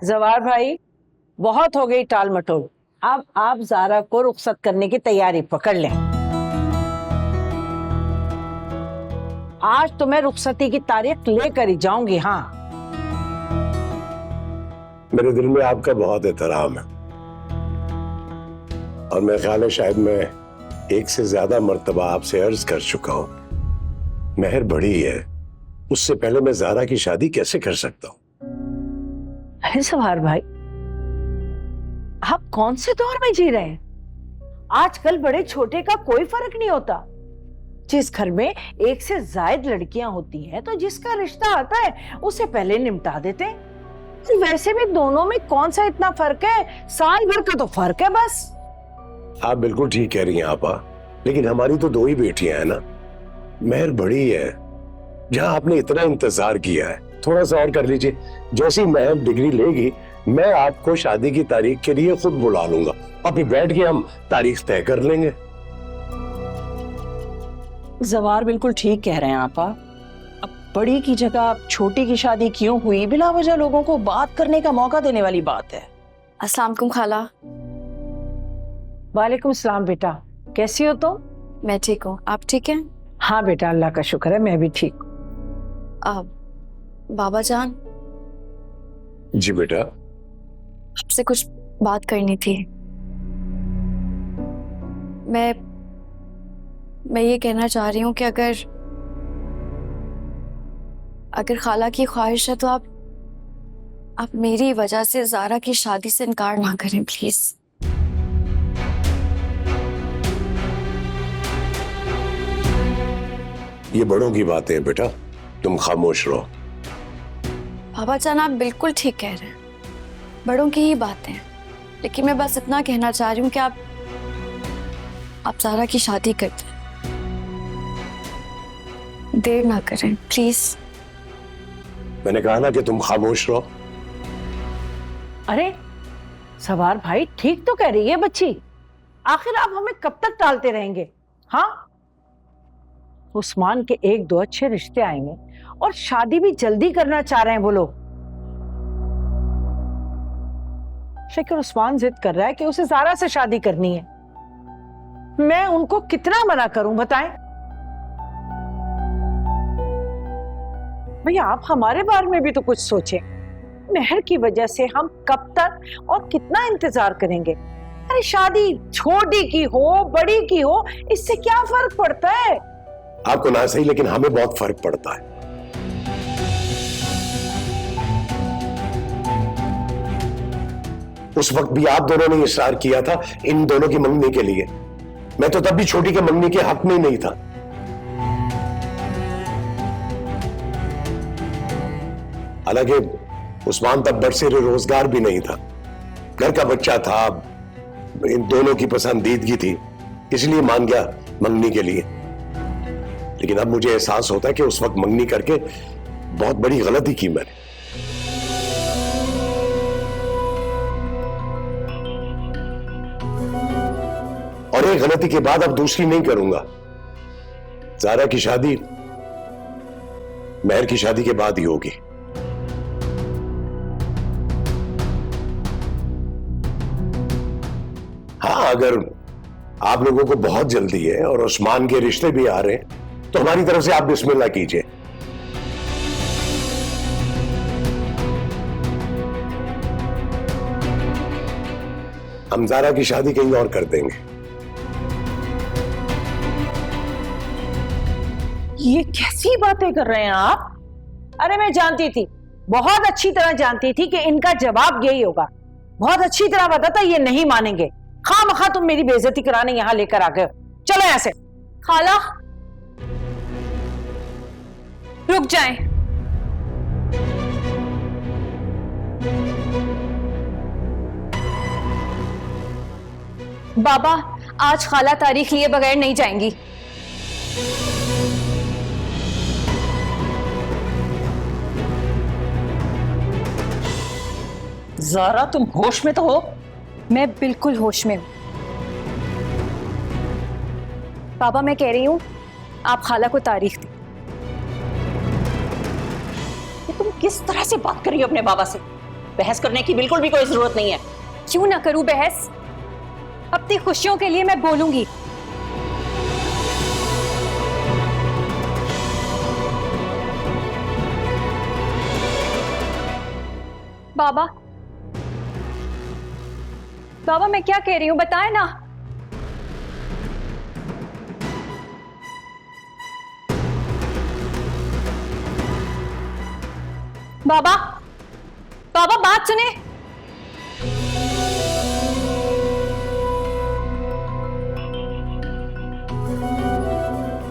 जवार भाई, बहुत हो गई टाल मटोल। अब आप ज़ारा को रुखसत करने की तैयारी पकड़ लें। आज तो मैं रुखसती की तारीख लेकर ही जाऊंगी। हाँ, मेरे दिल में आपका बहुत एहतराम है और मेरा ख्याल है शायद मैं एक से ज्यादा मर्तबा आपसे अर्ज कर चुका हूं। मेहर बड़ी है, उससे पहले मैं ज़ारा की शादी कैसे कर सकता हूं? अरे जवार भाई, आप कौन से दौर में जी रहे हैं? आजकल बड़े छोटे का कोई फर्क नहीं होता। जिस घर में एक से ज्यादा लड़कियां होती हैं तो जिसका रिश्ता आता है उसे पहले निपटा देते हैं। वैसे भी दोनों में कौन सा इतना फर्क है? साल भर का तो फर्क है बस। आप बिल्कुल ठीक कह रही हैं आपा, लेकिन हमारी तो 2 ही बेटियां हैं ना। मेहर बड़ी है, जहां आपने इतना इंतजार किया है थोड़ा सा और कर लीजिए। जैसी मेहर डिग्री लेगी मैं आपको शादी की तारीख के लिए खुद बुला लूंगा और फिर बैठ के हम तारीख तय कर लेंगे। जवार बिल्कुल ठीक कह रहे हैं आपा। अब बड़ी की जगह छोटी की शादी क्यों हुई? बिला वजह लोगों को बात करने का मौका देने वाली बात है। अस्सलाम वालेकुम खाला। वालेकुम सलाम बेटा, कैसी हो तुम? मैं ठीक हूँ, आप ठीक हैं? हाँ बेटा, अल्लाह का शुक्र है, मैं भी ठीक हूँ। बाबा जान, जी बेटा। आपसे कुछ बात करनी थी। मैं ये कहना चाह रही हूँ कि अगर खाला की ख्वाहिश है तो आप मेरी वजह से ज़ारा की शादी से इनकार ना करें प्लीज। ये बड़ों की बातें हैं बेटा, तुम खामोश रहो। बाबा जान, आप बिल्कुल ठीक कह रहे हैं, बड़ों की ही बातें हैं, लेकिन मैं बस इतना कहना चाह रही हूँ कि आप ज़ारा की शादी कर दें, देर ना करें प्लीज। मैंने कहा ना कि तुम खामोश रहो। अरे सवार भाई, ठीक तो कह रही है बच्ची। आखिर आप हमें कब तक टालते रहेंगे? हाँ, उस्मान के 1-2 अच्छे रिश्ते आएंगे और शादी भी जल्दी करना चाह रहे हैं वो लोग। लेकिन उस्मान जिद कर रहा है कि उसे ज़ारा से शादी करनी है। मैं उनको कितना मना करूं बताएं? भैया, आप हमारे बारे में भी तो कुछ सोचें। मेहर की वजह से हम कब तक और कितना इंतजार करेंगे? अरे शादी छोटी की हो बड़ी की हो, इससे क्या फर्क पड़ता है? आपको ना सही, लेकिन हमें बहुत फर्क पड़ता है। उस वक्त भी आप दोनों ने इशरार किया था इन दोनों की मंगनी के लिए। मैं तो तब भी छोटी के मंगनी के हक में ही नहीं था। हालांकि उस्मान तब बरसेरे रोजगार भी नहीं था, घर का बच्चा था, इन दोनों की पसंदीदगी थी, इसलिए मान गया मंगनी के लिए। लेकिन अब मुझे एहसास होता है कि उस वक्त मंगनी करके बहुत बड़ी गलती की मैंने। और एक गलती के बाद अब दूसरी नहीं करूंगा। ज़ारा की शादी मेहर की शादी के बाद ही होगी। हाँ, अगर आप लोगों को बहुत जल्दी है और उस्मान के रिश्ते भी आ रहे हैं तो हमारी तरफ से आप बिस्मिल्लाह कीजिए। हम ज़ारा की शादी कहीं और कर देंगे। ये कैसी बातें कर रहे हैं आप? अरे मैं जानती थी, बहुत अच्छी तरह जानती थी कि इनका जवाब यही होगा। बहुत अच्छी तरह पता था ये नहीं मानेंगे। खामखा तुम मेरी बेइज्जती कराने यहां लेकर आ गए। चलो यहां से। खाला रुक जाएं। बाबा, आज खाला तारीख लिए बगैर नहीं जाएंगी। ज़ारा, तुम होश में तो हो? मैं बिल्कुल होश में हूं। बाबा, मैं कह रही हूं आप खाला को तारीख दें। ये तुम किस तरह से बात कर रही हो अपने बाबा से? बहस करने की बिल्कुल भी कोई जरूरत नहीं है। क्यों ना करूं बहस? अपनी खुशियों के लिए मैं बोलूंगी। बाबा, बाबा मैं क्या कह रही हूं बताए ना। बाबा, बाबा बात सुने।